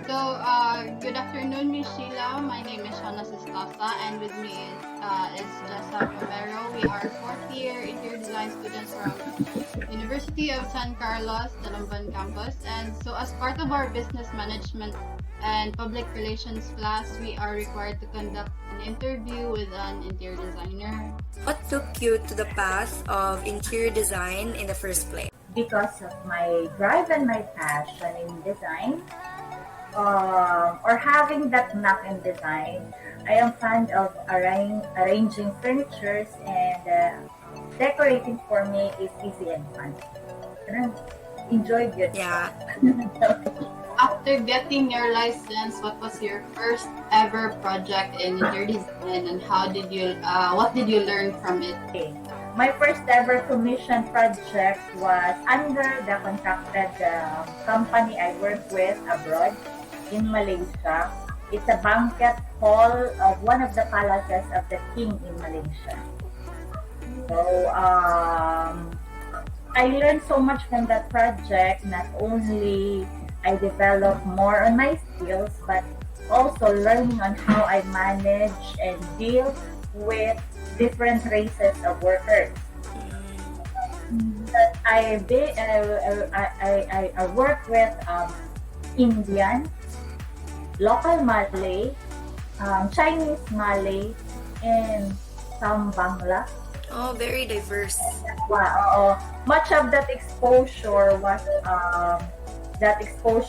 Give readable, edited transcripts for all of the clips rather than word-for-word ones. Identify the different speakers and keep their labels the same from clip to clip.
Speaker 1: Good afternoon, Miss Sheila. My name is Shanna Sistosa, and with me is Jhessa Romero. We are fourth year interior design students from University of San Carlos, Talamban campus. And so, as part of our business management and public relations class, we are required to conduct an interview with an interior designer.
Speaker 2: What took you to the path of interior design in the first place?
Speaker 3: Because of my drive and my passion in design, or having that knack in design, I am fond of arranging furnitures, and decorating for me is easy and fun. And I enjoyed it.
Speaker 2: Yeah.
Speaker 1: After getting your license, what was your first ever project in interior design, and what did you learn from it?
Speaker 3: Okay. My first ever commission project was under the contracted company I work with abroad in Malaysia. It's a banquet hall of one of the palaces of the king in Malaysia. So I learned so much from that project. Not only I developed more on my skills, but also learning on how I manage and deal with different races of workers. But I work with Indian, local Malay, Chinese Malay, and some Bangla.
Speaker 2: Oh, very diverse.
Speaker 3: Wow. Much of that exposure was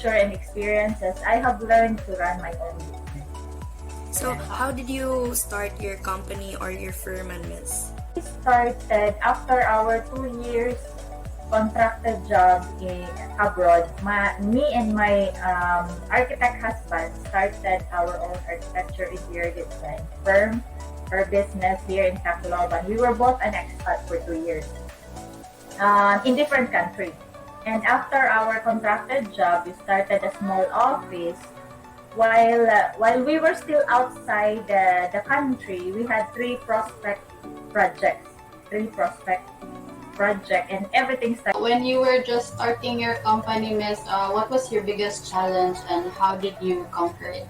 Speaker 3: and experiences I have learned to run my own business.
Speaker 2: So, how did you start your company or your firm, Miss?
Speaker 3: We started after our 2 years contracted job abroad. Me and my architect husband started our own architecture interior design firm or business here in Tacloban. We were both an expat for 2 years in different countries. And after our contracted job, we started a small office. While we were still outside the country, we had three prospect projects, and everything started.
Speaker 1: When you were just starting your company, Miss, what was your biggest challenge, and how did you conquer it?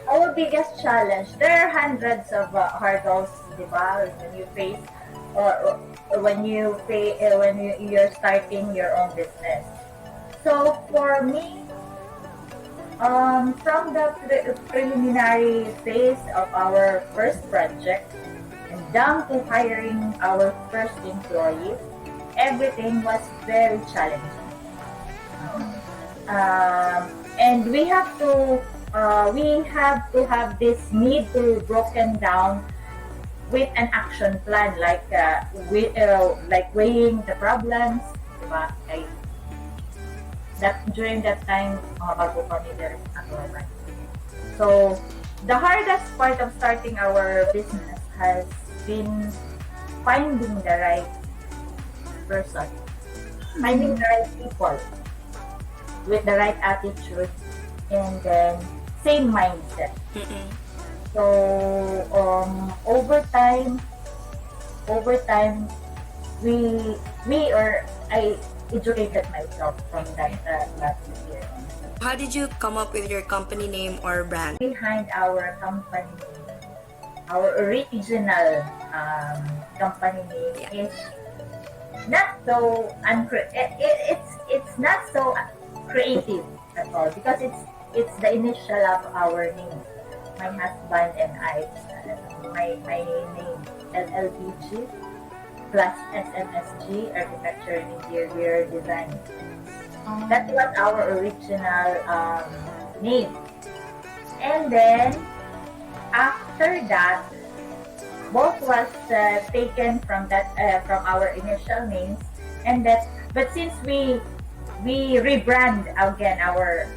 Speaker 3: Our biggest challenge, there are hundreds of hurdles, diba, when you face when you're starting your own business. So for me, from the preliminary phase of our first project and down to hiring our first employees, everything was very challenging. And we have to have this need to broken down with an action plan, like weighing the problems, diba? During that time, bago kami there sa Tacloban. So the hardest part of starting our business has been finding the right person, finding the right people with the right attitude, and then same mindset. So over time, I educated myself from that last year.
Speaker 2: How did you come up with your company name or brand?
Speaker 3: Behind our company name, our original company name is not so it's not so creative at all, because it's the initial of our name. My husband and I, my name LLBG plus SMSG, Architecture and Interior Design. That was our original name. And then after that, both was taken from our initial names, but since we rebrand again our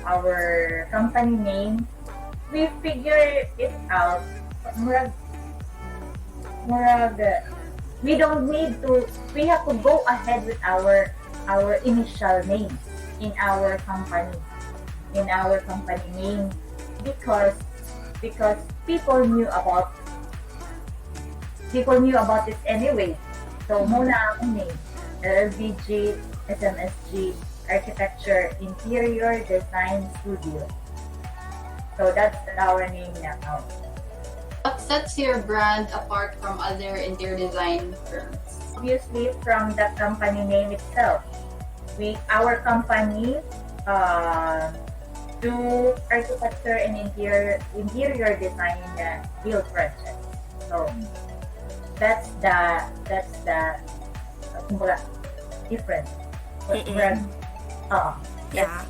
Speaker 3: company name, we figure it out. We don't need to. We have to go ahead with our initial name in our company name, because people knew about it anyway. So muna ang name, LLBG, SMSG, Architecture Interior Design Studio. So that's our name now.
Speaker 1: What sets your brand apart from other interior design firms?
Speaker 3: Obviously, from the company name itself, our company do architecture and interior design build projects. So that's the kumbaga, different. But
Speaker 2: Mm-mm.
Speaker 3: that's
Speaker 2: Yeah.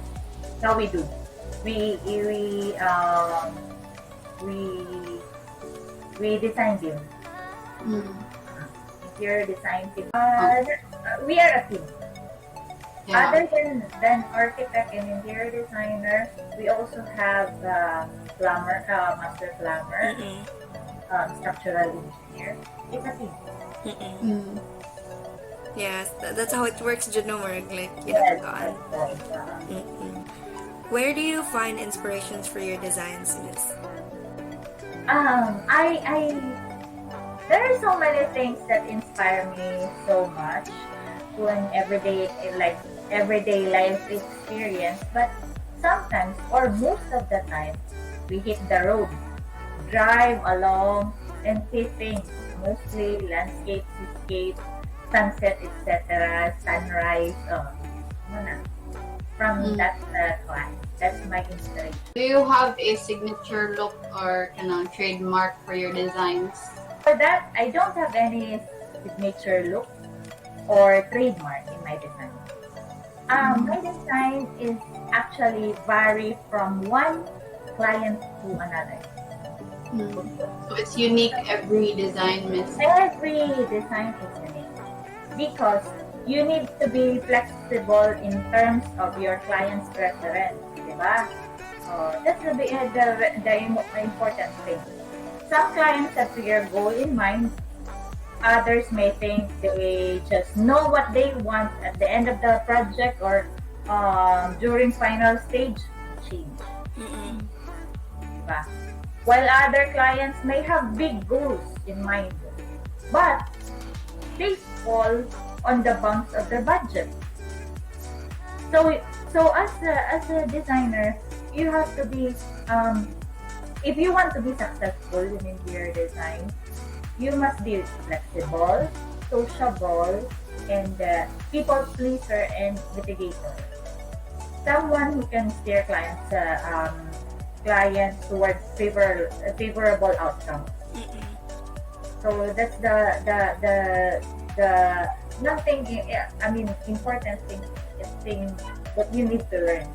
Speaker 3: how we do. We we design build. Interior design team. We are a team.
Speaker 1: Yeah.
Speaker 3: Other than architect and interior designer, we also have plumber, master plumber,
Speaker 2: Mm-mm.
Speaker 3: structural engineer. It's a team.
Speaker 2: Mm-mm. Yes, that's how it works, Junomar. Like, you
Speaker 3: Yes,
Speaker 2: have gone.
Speaker 3: that's right.
Speaker 2: Mm-mm. Where do you find inspirations for your designs, Miss?
Speaker 3: I there are so many things that inspire me so much to an everyday life experience. But sometimes, or most of the time, we hit the road, drive along, and see things, mostly landscape, seascape, sunset, etc., sunrise. Ano na, from that class. That's my inspiration.
Speaker 1: Do you have a signature look or trademark for your designs?
Speaker 3: For that, I don't have any signature look or trademark in my design. My design is actually vary from one client to another.
Speaker 1: So it's unique every design, Miss.
Speaker 3: Every design is unique because you need to be flexible in terms of your client's preference, diba? That's the important thing. Some clients have their goal in mind. Others may think they just know what they want at the end of the project or during final stage change.
Speaker 2: Mm-mm.
Speaker 3: Diba? While other clients may have big goals in mind, but they fall on the bounds of their budget. So as a designer, you have to be if you want to be successful in interior design, you must be flexible, sociable, and people pleaser and mitigator. Someone who can steer clients towards favorable outcomes.
Speaker 2: Mm-mm.
Speaker 3: So that's the one thing. I mean, important thing that you need to learn.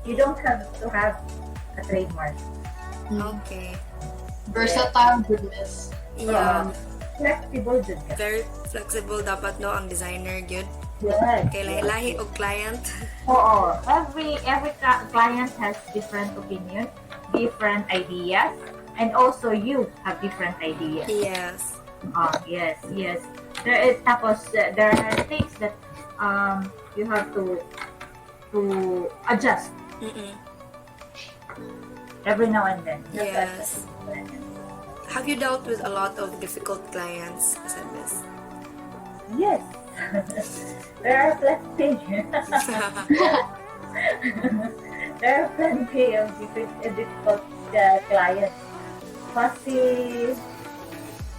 Speaker 3: You don't have to have a trademark.
Speaker 2: Okay.
Speaker 1: Versatile goodness.
Speaker 2: Yeah.
Speaker 3: Flexible jud ka.
Speaker 2: Very flexible dapat no ang designer gyud.
Speaker 3: Yes.
Speaker 2: Kay lahi og client.
Speaker 3: Oo. Every client has different opinion, different ideas, and also you have different ideas.
Speaker 2: Yes.
Speaker 3: Yes. There are things that you have to adjust
Speaker 2: Mm-mm.
Speaker 3: every now and then.
Speaker 2: Yes. Have you dealt with a lot of difficult clients, Miss?
Speaker 3: Yes. There are plenty. There are plenty of difficult clients. Fussy.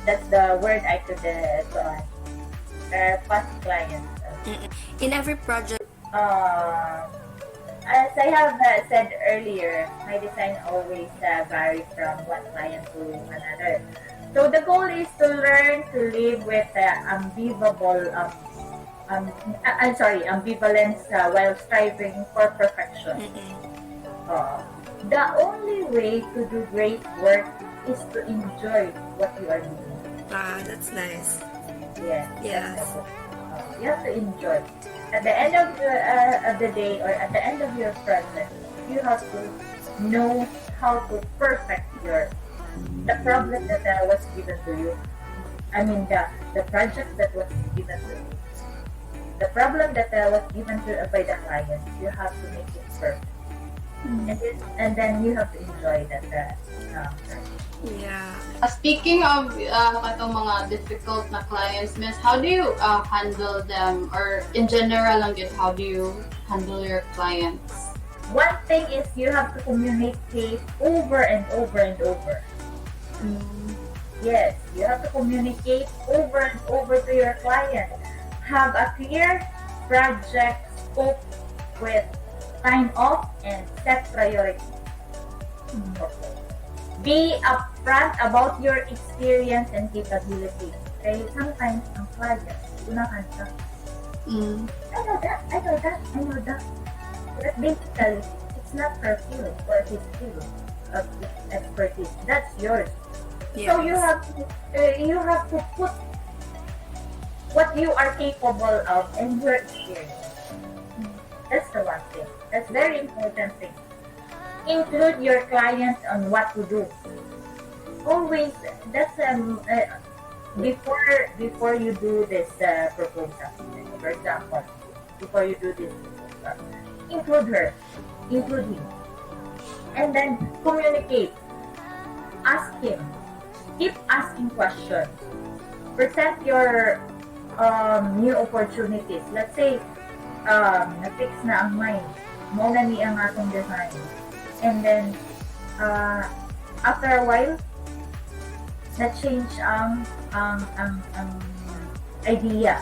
Speaker 3: That's the word I could add. There are fussy clients.
Speaker 2: In every project.
Speaker 3: As I have said earlier, my design always vary from one client to another. So the goal is to learn to live with ambivalence while striving for perfection. The only way to do great work is to enjoy what you are doing.
Speaker 2: That's nice.
Speaker 3: Yes. You have to enjoy. At the end of the day or at the end of your project, you have to know how to perfect the problem that was given to you. I mean the project that was given to you. The problem that was given to by the client, you have to make it perfect. And then you have to enjoy that project.
Speaker 2: Yeah.
Speaker 1: Speaking of katong mga difficult na clients, Miss, how do you handle them? Or in general lang yun, how do you handle your clients?
Speaker 3: One thing is you have to communicate over and over and over. Yes, you have to communicate over and over to your client. Have a clear project scope with time off and set priorities. Be upfront about your experience and capabilities. Okay, sometimes ang client, gunahan ka. I know that, I know that, I know that. But basically, it's not her field or his field of expertise. That's yours.
Speaker 2: Yes.
Speaker 3: So you have to put what you are capable of and your experience. That's the one thing. That's very important thing. Include your clients on what to do. Always, that's before you do this proposal. For example, before you do this proposal, include her, include him, and then communicate. Ask him. Keep asking questions. Present your new opportunities. Let's say, na-fix na ang mind. Muna ni ang atong design. And then, after a while, na-change ang idea.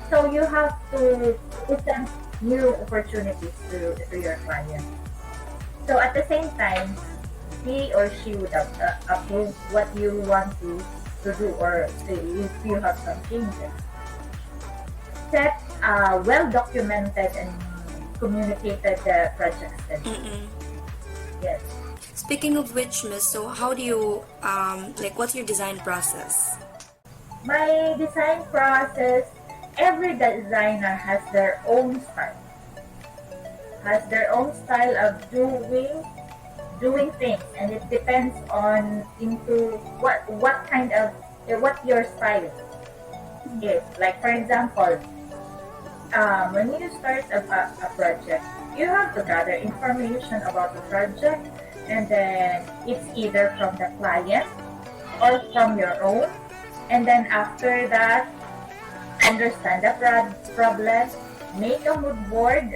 Speaker 3: So, you have to present new opportunities to your client. So, at the same time, he or she would approve what you want to do, or if you have some changes. Set well-documented and communicated project schedule. Yes.
Speaker 2: Speaking of which, Miss, so how do you, what's your design process?
Speaker 3: My design process, every designer has their own style. Has their own style of doing things, and it depends on into what kind of what your style is. Like, for example, when you start a project, you have to gather information about the project, and then it's either from the client or from your own, and then after that, understand the problem, make a mood board,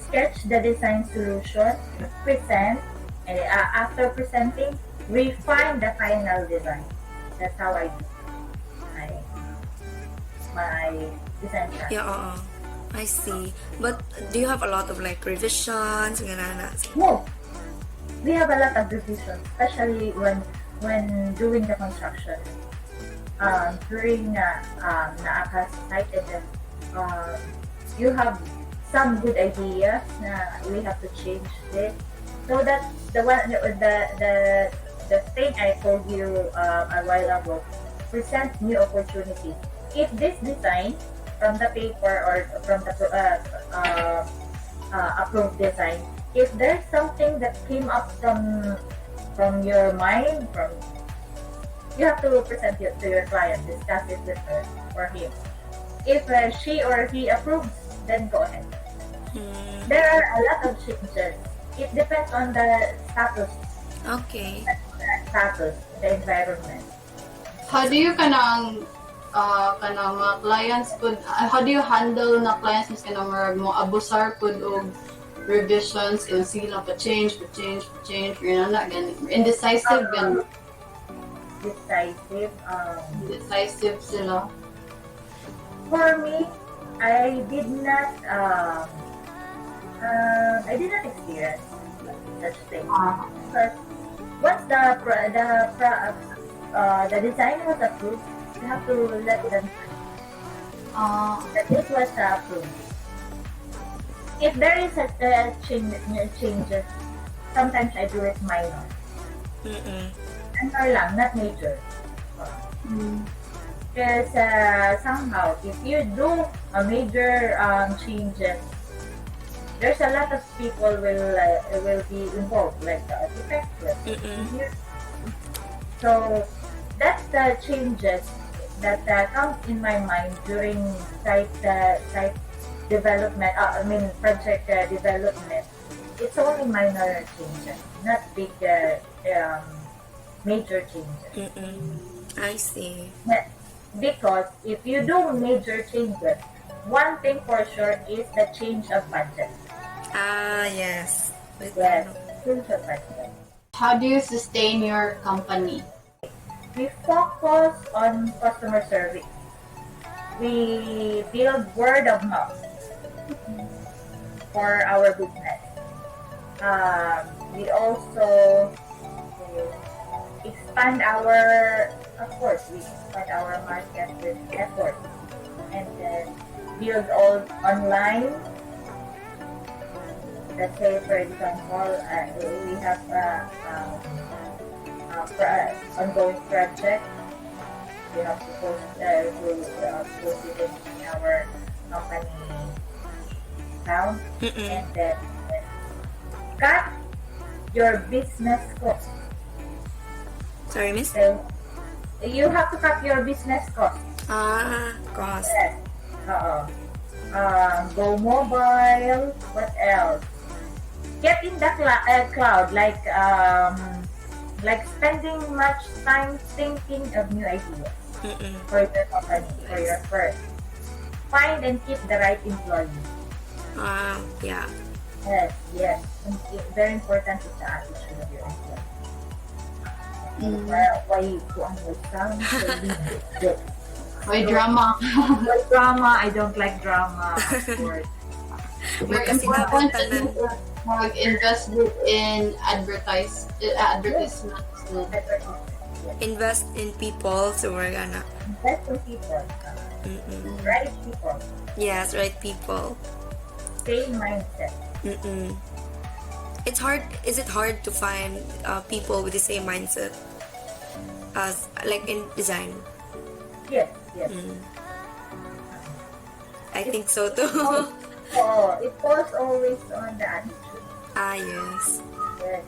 Speaker 3: sketch the design solution, present, and after presenting, refine the final design. That's how I do my design process.
Speaker 2: Yeah, I see. But do you have a lot of revisions?
Speaker 3: No, we have a lot of revisions, especially when doing the construction. During site, you have some good ideas na we have to change this. So that's the thing I told you a while ago. Present new opportunities. If this design from the paper or from the approved design, if there's something that came up from your mind, you have to present it to your client, discuss it with her or him. If she or he approves, then go ahead. There are a lot of changes. It depends on the status.
Speaker 2: Okay.
Speaker 3: The environment.
Speaker 1: How do you kanang mga clients could how do you handle na clients mas kanang mo abusar pud og revisions and sila pa change you're not ganun indecisive ganun. Decisive sila.
Speaker 3: For me, I did not experience such thing. Because once the design was approved, you have to let them that it was approved. If there is a changes, sometimes I do it minor. Minor lang, not major. Because somehow, if you do a major changes, there's a lot of people will be involved, like the architect. So that's the changes that comes in my mind during site development. Project development. It's only minor changes, not big major changes.
Speaker 2: I see.
Speaker 3: Because if you do major changes, one thing for sure is the change of budget.
Speaker 2: Ah, yes. With
Speaker 3: Yes,
Speaker 2: ano.
Speaker 3: social person.
Speaker 1: How do you sustain your company?
Speaker 3: We focus on customer service. We build word of mouth for our business. We also expand our, of course, we expand our market with effort, and then build all online. Let's say, for example, we have ongoing project. We have to post it in our company account, and then cut your business cost.
Speaker 2: Sorry, miss?
Speaker 3: So you have to cut your business cost.
Speaker 2: Ah, cost.
Speaker 3: Yes. Go mobile. What else? Get in the cloud, like spending much time thinking of new ideas for your company, for your firm. Find and keep the right employee.
Speaker 2: Yeah.
Speaker 3: Yes. And very important is the attitude of your employee. Why sound so good?
Speaker 1: Why drama?
Speaker 3: Why drama? I don't like drama. Of course.
Speaker 1: Very
Speaker 2: Kasi
Speaker 1: important
Speaker 2: dapat tanan.
Speaker 1: to mag-invest in advertisements.
Speaker 2: Invest in people, so we're gonna.
Speaker 3: Invest in people. Right people.
Speaker 2: Yes, right people.
Speaker 3: Same mindset.
Speaker 2: It's hard. Is it hard to find people with the same mindset as like in design?
Speaker 3: Yes.
Speaker 2: I think so too.
Speaker 3: It falls always on the attitude.
Speaker 2: Yes.
Speaker 3: Yes.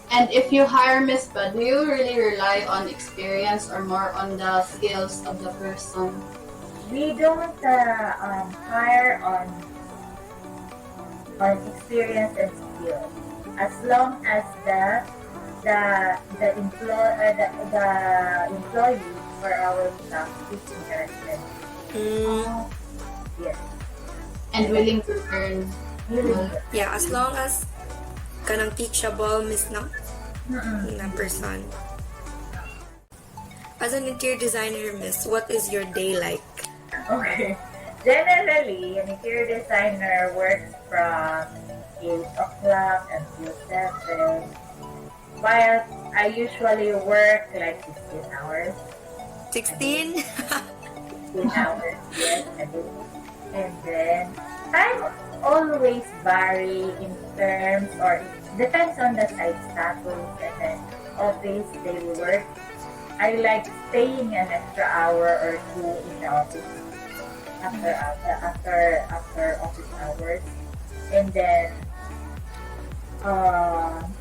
Speaker 1: And if you hire Miss Ba, do you really rely on experience or more on the skills of the person?
Speaker 3: We don't hire on experience and skill, as long as the employee or our staff is interested. Yes.
Speaker 1: And willing to learn.
Speaker 2: Yeah, as long as kanang teachable miss na person. As an interior designer, miss, what is your day like?
Speaker 3: Okay. Generally, an interior designer works from 8 o'clock until 7. While I usually work like 16 hours.
Speaker 2: 16?
Speaker 3: 16 hours, yes, a day. And then, time always vary in terms, or depends on the site status and then office daily work. I like staying an extra hour or two in the office after office hours, and then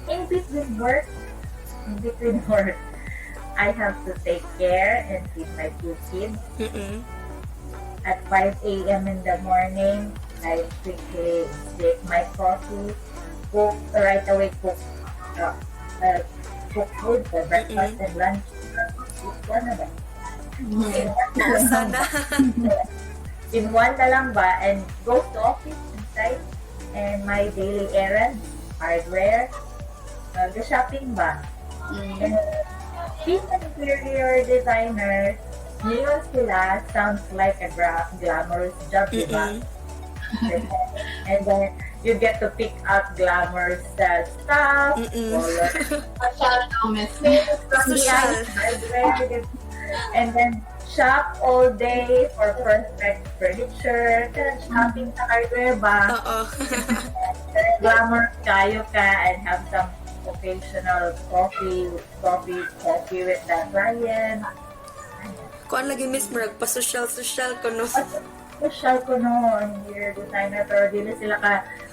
Speaker 3: in between work, I have to take care and feed my 2 kids. At 5 a.m. in the morning, I quickly take my coffee, right away cook food for breakfast and lunch.
Speaker 2: Sana.
Speaker 3: In one na lang ba, and go to office inside, and my daily errands, hardware, the shopping ba. And being an interior designer, ngayon sila sounds like a glamorous job, diba? And then you get to pick up glamorous stuff, and then shop all day for perfect furniture. Shopping sa hardware ba? Glamour kayo ka, and have some occasional coffee with the client.
Speaker 2: Kuan lagi miss murag pa social ko no.
Speaker 3: Social ko no, interior designer, pero dili sila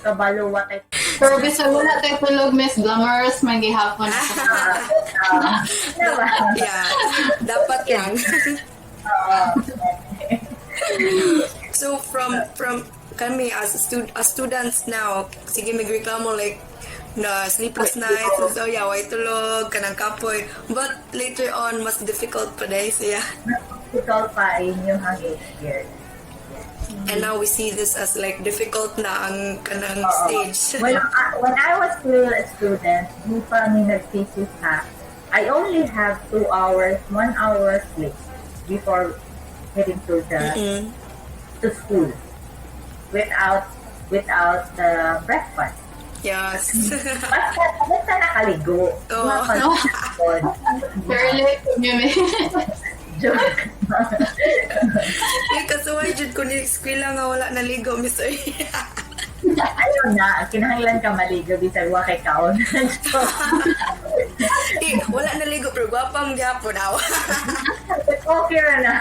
Speaker 3: kabalo what I.
Speaker 1: Pero bisa wala tayo tulog, Miss Glamorous, may gihapon.
Speaker 3: Diba?
Speaker 2: Yeah, dapat yan. So from kami as students now, sige magreklamo like na sleepless nights, so yeah, way tulog, kanang kapoy. But later on, mas difficult pa dahil siya.
Speaker 3: Difficult pa in yung experience.
Speaker 2: And now we see this as like difficult na ang kanang stage.
Speaker 3: When I was still a student, di pa mi nag-thesis ha, I only have 2 hours, 1 hour sleep before heading to to school without the breakfast.
Speaker 2: Yes.
Speaker 3: Basta nakaligo.
Speaker 1: Fairly,
Speaker 3: Joke.
Speaker 2: Kasuway jud ko ni eskwela nga wala naligo, Miss Oy.
Speaker 3: Ayun na, kinahanglan ka maligo bisag wa kay kaon.
Speaker 2: Wala naligo pero gwapang gyapon daw.
Speaker 3: Okay ra na.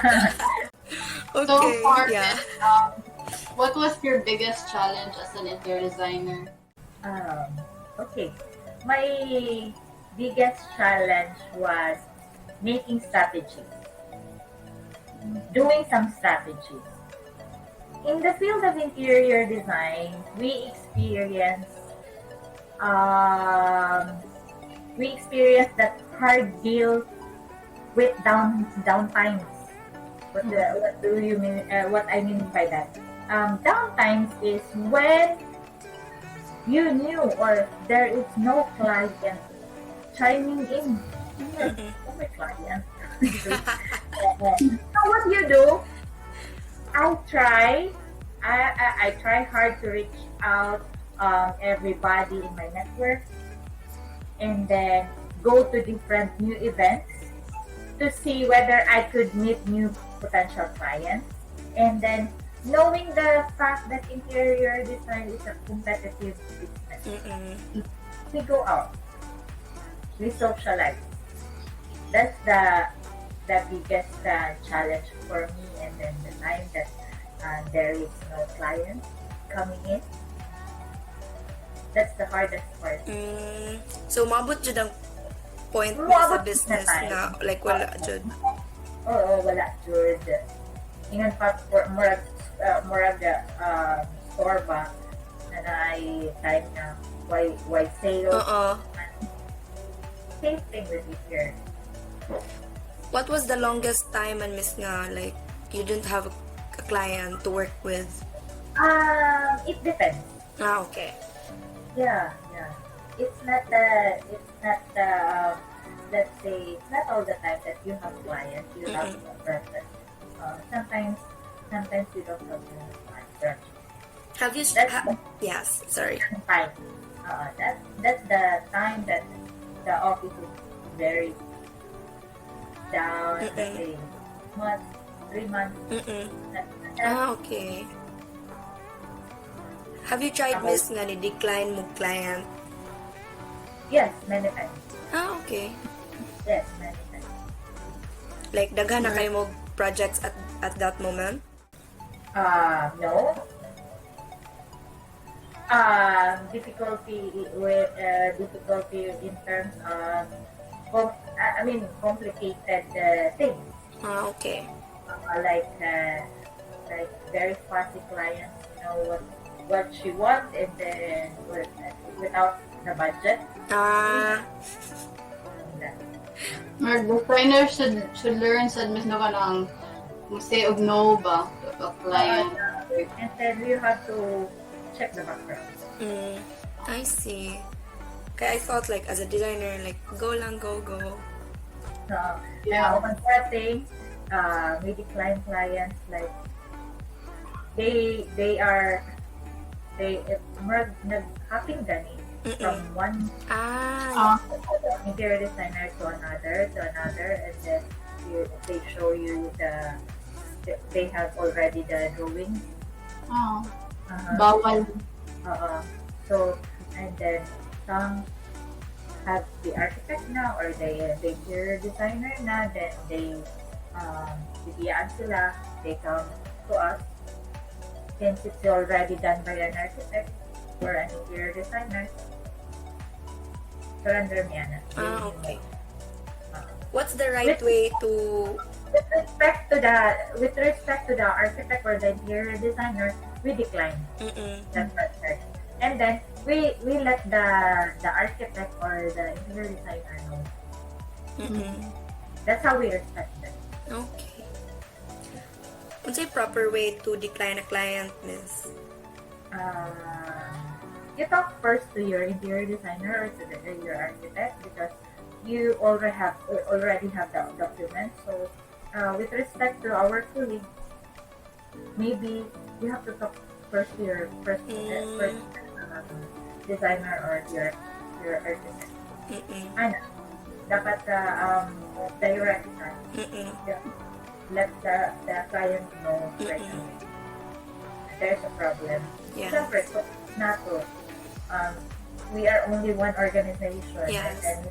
Speaker 1: So
Speaker 2: Okay,
Speaker 1: far,
Speaker 2: yeah.
Speaker 1: what was your biggest challenge as an interior designer?
Speaker 3: Okay. My biggest challenge was making strategies. Doing some strategies. In the field of interior design, we experience that hard deal with downtimes. What do you mean? What I mean by that? Downtimes is when you knew or there is no client chiming in. Oh my client. So what you do? I try hard to reach out everybody in my network, and then go to different new events to see whether I could meet new potential clients, and then knowing the fact that interior design is a competitive business, we go out, we socialize. That's the biggest challenge for me, and then the time that there is no client coming in, that's the hardest part.
Speaker 2: So mabot jud ang point mo sa business na like wala jud.
Speaker 3: Oo, wala jud. Ingon pa murag store ba na ay time na why sales. Same thing with it here.
Speaker 2: What was the longest time and miss nga like you didn't have a client to work with?
Speaker 3: It depends.
Speaker 2: Okay.
Speaker 3: Yeah. It's not let's say it's not all the time that you have clients, you have a person. Sometimes you don't have clients.
Speaker 2: Have you yes, sorry.
Speaker 3: Time. That's the time that the office is very down, let's say, months, 3 months.
Speaker 2: Okay. Have you tried miss nga ni decline mo client?
Speaker 3: Yes, many times.
Speaker 2: Okay.
Speaker 3: Yes, many times.
Speaker 2: Like daghan na kayo mo projects at that moment?
Speaker 3: No. Difficulty in terms of complicated things.
Speaker 2: Okay.
Speaker 3: Like very fussy clients, you know what she wants, and then without the budget.
Speaker 1: Or designer should learn sa mis na ka ng say of no ba to a client.
Speaker 3: And then you have to check the background.
Speaker 2: I see. Kaya I thought like as a designer, like go lang, go.
Speaker 3: On that thing, we decline clients like they nag-hopping gani from one interior designer to another, and then they show you they have already the drawings.
Speaker 1: Bawal.
Speaker 3: So and then some have the architect na or the interior designer na, then they bibiyaan sila, they come to us since it's already done by an architect or an interior designer. Surrender niya na.
Speaker 2: Okay. What's the right way to
Speaker 3: with respect to the architect or the interior designer, we decline that project, and then we let the architect or the interior designer know. That's how we respect them.
Speaker 2: Okay. What's a proper way to decline a client, miss?
Speaker 3: You talk first to your interior designer or to your architect because you already have the document. So, with respect to our colleague, maybe you have to talk first to your first designer or your architect. Ano, dapat direct ka. Let the client know right away. There's a problem.
Speaker 2: Yeah.
Speaker 3: Siyempre, so, nato, we are only one organization.
Speaker 2: Yes.
Speaker 3: And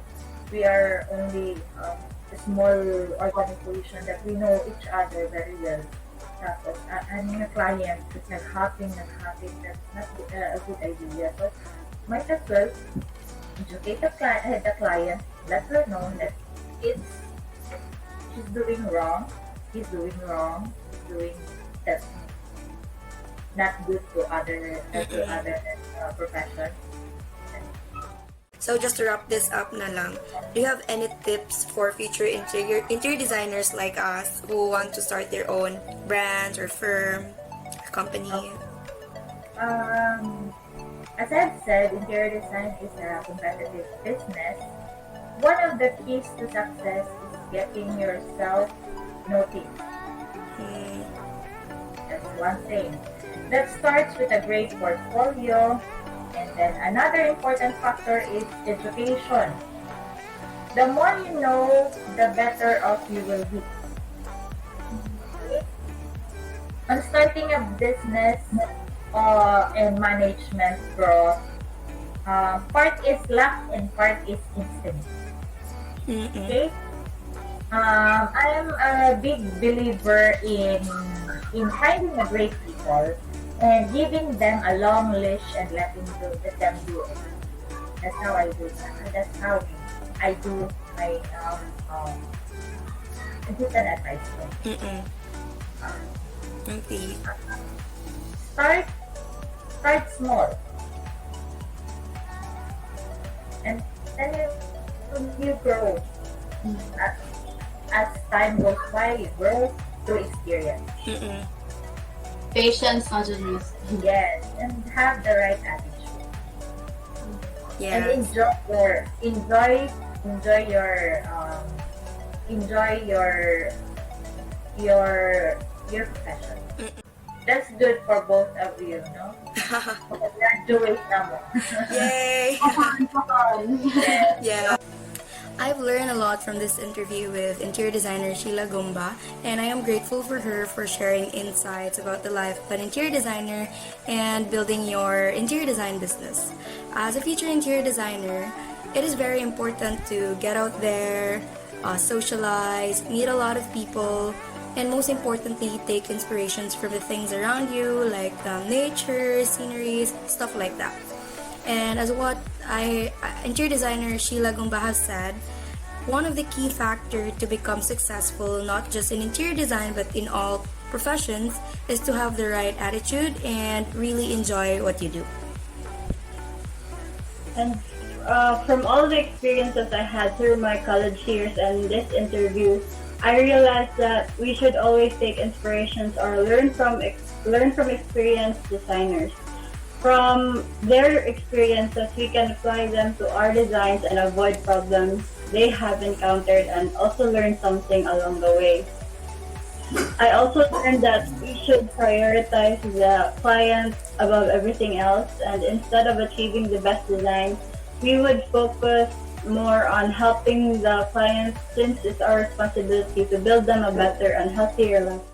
Speaker 3: we are only a small organization that we know each other very well. Tapos, yung client is nag-hopping, that's not a good idea. So, might as well educate the client, let her know that she's doing wrong, he's doing wrong, doing that's not good to other professions.
Speaker 2: So just to wrap this up na lang, do you have any tips for future interior designers like us who want to start their own brand or firm, or company?
Speaker 3: As I've said, interior design is a competitive business. One of the keys to success is getting yourself noticed. That's one thing. That starts with a great portfolio. And then another important factor is education. The more you know, the better off you will be. On starting a business and management growth, part is luck and part is instinct. Okay? I am a big believer in finding a great people and giving them a long leash and let them do it. That's how I do that. That's how I do my give an advice.
Speaker 2: Okay.
Speaker 3: Start small, and then you grow. As time goes by, you grow through experience.
Speaker 1: Patience, not just risk.
Speaker 3: Yes, and have the right attitude.
Speaker 2: Yeah.
Speaker 3: And enjoy your profession. That's good for both of you, no? Graduate naman.
Speaker 2: Yay!
Speaker 1: Come on.
Speaker 2: Yeah. I've learned a lot from this interview with interior designer Shiela Gumba, and I am grateful for her for sharing insights about the life of an interior designer and building your interior design business. As a future interior designer, it is very important to get out there, socialize, meet a lot of people, and most importantly, take inspirations from the things around you, like nature, sceneries, stuff like that. And as what interior designer Shiela Gumba has said, one of the key factors to become successful, not just in interior design but in all professions, is to have the right attitude and really enjoy what you do.
Speaker 4: And from all the experiences I had through my college years and this interview, I realized that we should always take inspirations or learn from experienced designers. From their experiences, we can apply them to our designs and avoid problems they have encountered and also learn something along the way. I also learned that we should prioritize the client above everything else, and instead of achieving the best design, we would focus more on helping the client, since it's our responsibility to build them a better and healthier life.